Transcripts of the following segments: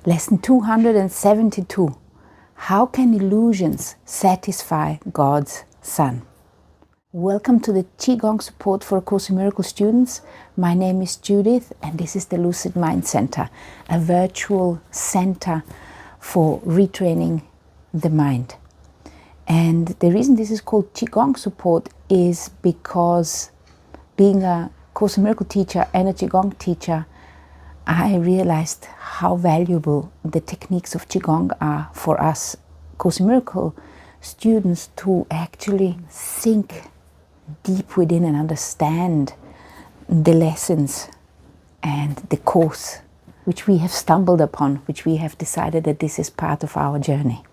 Lesson 272. How can illusions satisfy God's Son? Welcome to the Qigong Support for A Course in Miracles students. My name is Judith and this is the Lucid Mind Center, a virtual center for retraining the mind. And the reason this is called Qigong Support is because being a Course in Miracles teacher and a Qigong teacher, I realized how valuable the techniques of Qigong are for us Course in Miracles students to actually sink deep within and understand the lessons and the course which we have stumbled upon, which we have decided that this is part of our journey.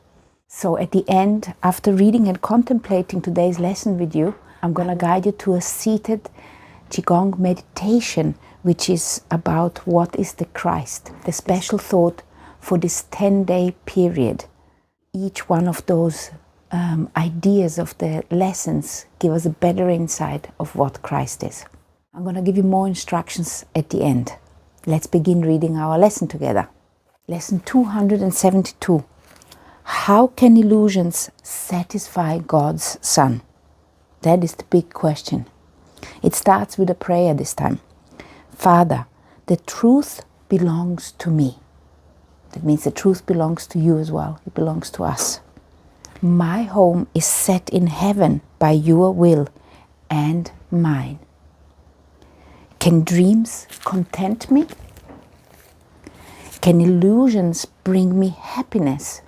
So at the end, after reading and contemplating today's lesson with you, I'm going to guide you to a seated Qigong meditation, which is about what is the Christ, the special thought for this 10-day period. Each one of those ideas of the lessons give us a better insight of what Christ is. I'm going to give you more instructions at the end. Let's begin reading our lesson together. Lesson 272. How can illusions satisfy God's Son? That is the big question. It starts with a prayer this time. Father, the truth belongs to me. That means the truth belongs to you as well. It belongs to us. My home is set in heaven by your will and mine. Can dreams content me? Can illusions bring me happiness?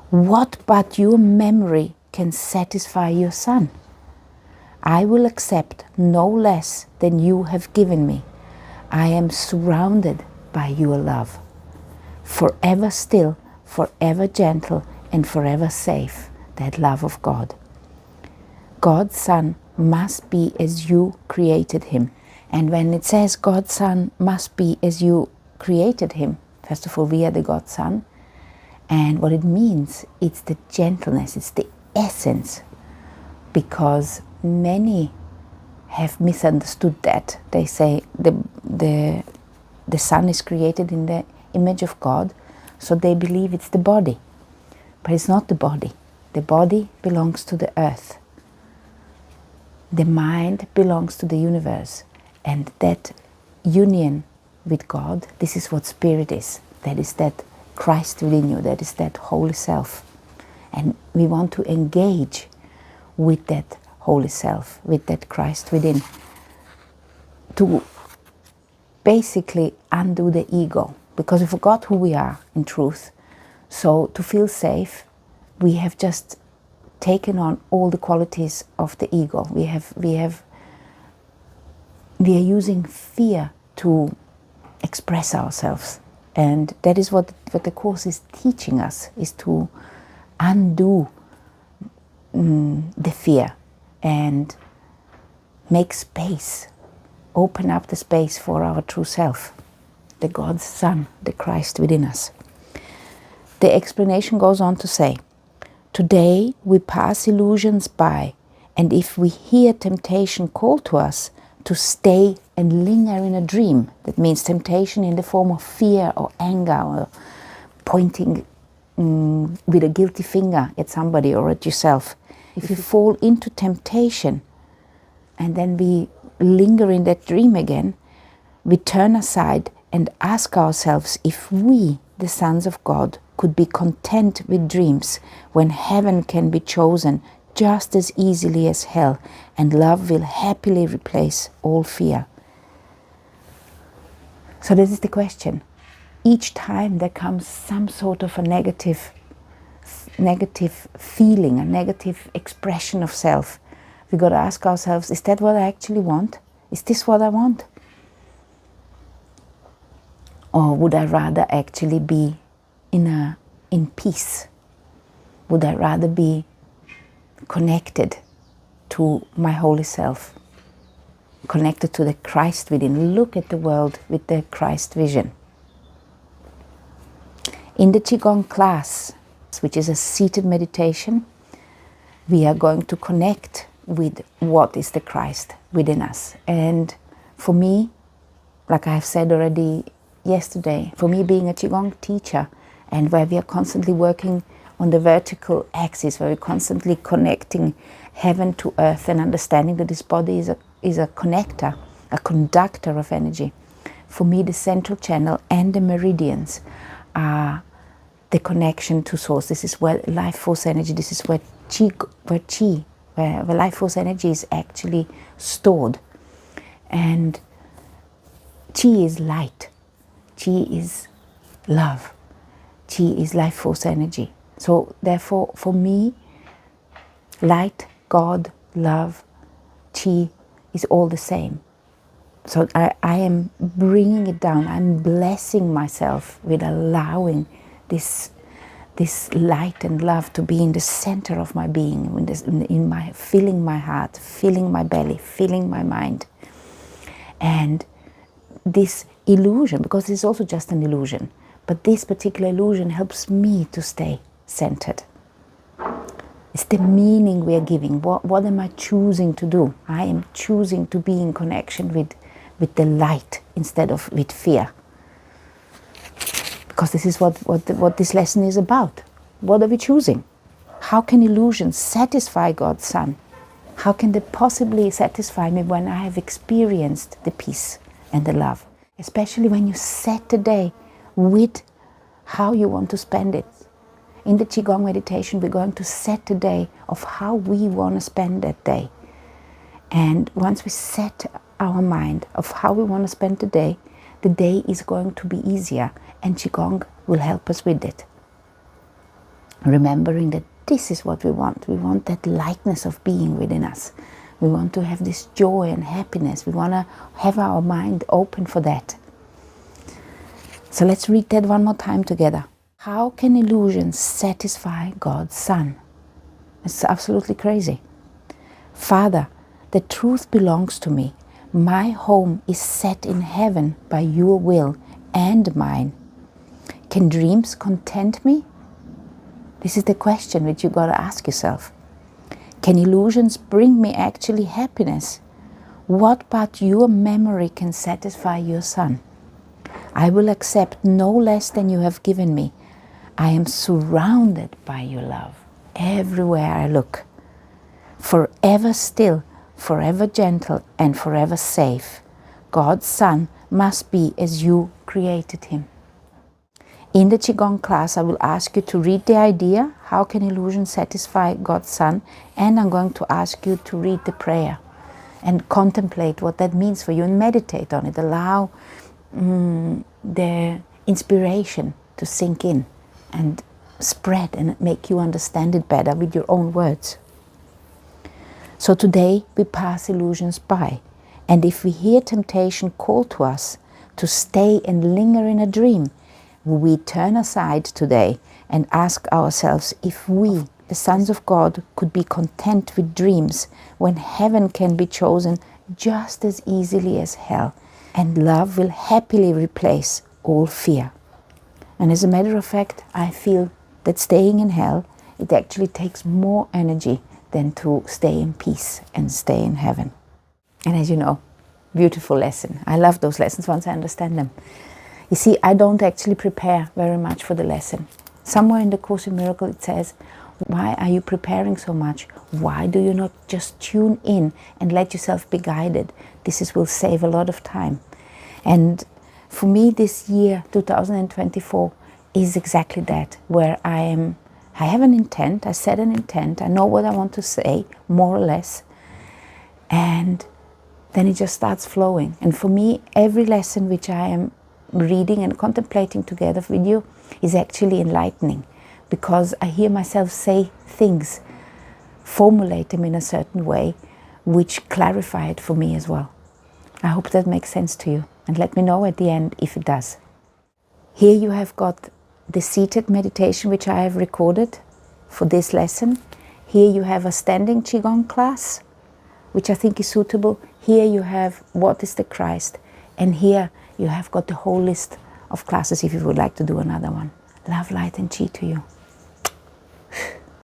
What but your memory can satisfy your Son? I will accept no less than you have given me. I am surrounded by your love. Forever still, forever gentle, and forever safe, that love of God. God's Son must be as you created him. And when it says God's Son must be as you created him, first of all, we are the God's Son. And what it means, it's the gentleness, it's the essence. Because many have misunderstood that. They say the Son is created in the image of God, so they believe it's the body. But it's not the body. The body belongs to the earth. The mind belongs to the universe. And that union with God, this is what spirit is. That is that Christ within you. That is that holy self. And we want to engage with that holy self, with that Christ within, to basically undo the ego. Because we forgot who we are in truth. So to feel safe, we have just taken on all the qualities of the ego. We are using fear to express ourselves. And that is what the Course is teaching us, is to undo the fear and make space, open up the space for our true self, the God's Son, the Christ within us. The explanation goes on to say, today we pass illusions by, and if we hear temptation call to us to stay and linger in a dream, that means temptation in the form of fear or anger or pointing with a guilty finger at somebody or at yourself. If you fall into temptation and then we linger in that dream again, we turn aside and ask ourselves if we, the sons of God, could be content with dreams when heaven can be chosen just as easily as hell, and love will happily replace all fear. So this is the question. Each time there comes some sort of a negative feeling, a negative expression of self, we got to ask ourselves, is that what I actually want? Is this what I want? Or would I rather actually be in peace? Would I rather be connected to my holy self, connected to the Christ within? Look at the world with the Christ vision. In the Qigong class, which is a seated meditation, we are going to connect with what is the Christ within us. And for me, like I have said already yesterday, for me being a Qigong teacher, and where we are constantly working on the vertical axis, where we're constantly connecting heaven to earth and understanding that this body is a connector, a conductor of energy. For me, the central channel and the meridians are the connection to source. This is where life force energy, this is where where life force energy is actually stored. And Qi is light, Qi is love, Qi is life force energy. So therefore, for me, light, God, love, Qi is all the same. So I am bringing it down. I'm blessing myself with allowing this light and love to be in the center of my being, filling my heart, filling my belly, filling my mind. And this illusion, because it's also just an illusion, but this particular illusion helps me to stay centered. It's the meaning we are giving. What am I choosing to do? I am choosing to be in connection with the light instead of with fear. Because this is what this lesson is about. What are we choosing? How can illusions satisfy God's Son? How can they possibly satisfy me when I have experienced the peace and the love? Especially when you set the day with how you want to spend it. In the Qigong meditation, we're going to set the day of how we want to spend that day. And once we set our mind of how we want to spend the day is going to be easier, and Qigong will help us with it. Remembering that this is what we want. We want that lightness of being within us. We want to have this joy and happiness. We want to have our mind open for that. So let's read that one more time together. How can illusions satisfy God's Son? It's absolutely crazy. Father, the truth belongs to me. My home is set in heaven by your will and mine. Can dreams content me? This is the question which you got to ask yourself. Can illusions bring me actually happiness? What but your memory can satisfy your Son? I will accept no less than you have given me. I am surrounded by your love everywhere I look. Forever still, forever gentle, and forever safe. God's Son must be as you created him. In the Qigong class, I will ask you to read the idea, how can illusion satisfy God's Son? And I'm going to ask you to read the prayer and contemplate what that means for you and meditate on it. Allow the inspiration to sink in and spread and make you understand it better with your own words. So today we pass illusions by, and if we hear temptation call to us to stay and linger in a dream, we turn aside today and ask ourselves if we, the sons of God, could be content with dreams when heaven can be chosen just as easily as hell, and love will happily replace all fear. And as a matter of fact, I feel that staying in hell, it actually takes more energy than to stay in peace and stay in heaven. And as you know, beautiful lesson. I love those lessons once I understand them. You see, I don't actually prepare very much for the lesson. Somewhere in the Course in Miracles it says, why are you preparing so much? Why do you not just tune in and let yourself be guided? This will save a lot of time. And for me, this year, 2024, is exactly that, where I have an intent, I set an intent, I know what I want to say, more or less, and then it just starts flowing. And for me, every lesson which I am reading and contemplating together with you is actually enlightening, because I hear myself say things, formulate them in a certain way, which clarify it for me as well. I hope that makes sense to you, and let me know at the end if it does. Here you have got the seated meditation which I have recorded for this lesson. Here you have a standing Qigong class, which I think is suitable. Here you have What is the Christ? And here you have got the whole list of classes if you would like to do another one. Love, light and Qi to you.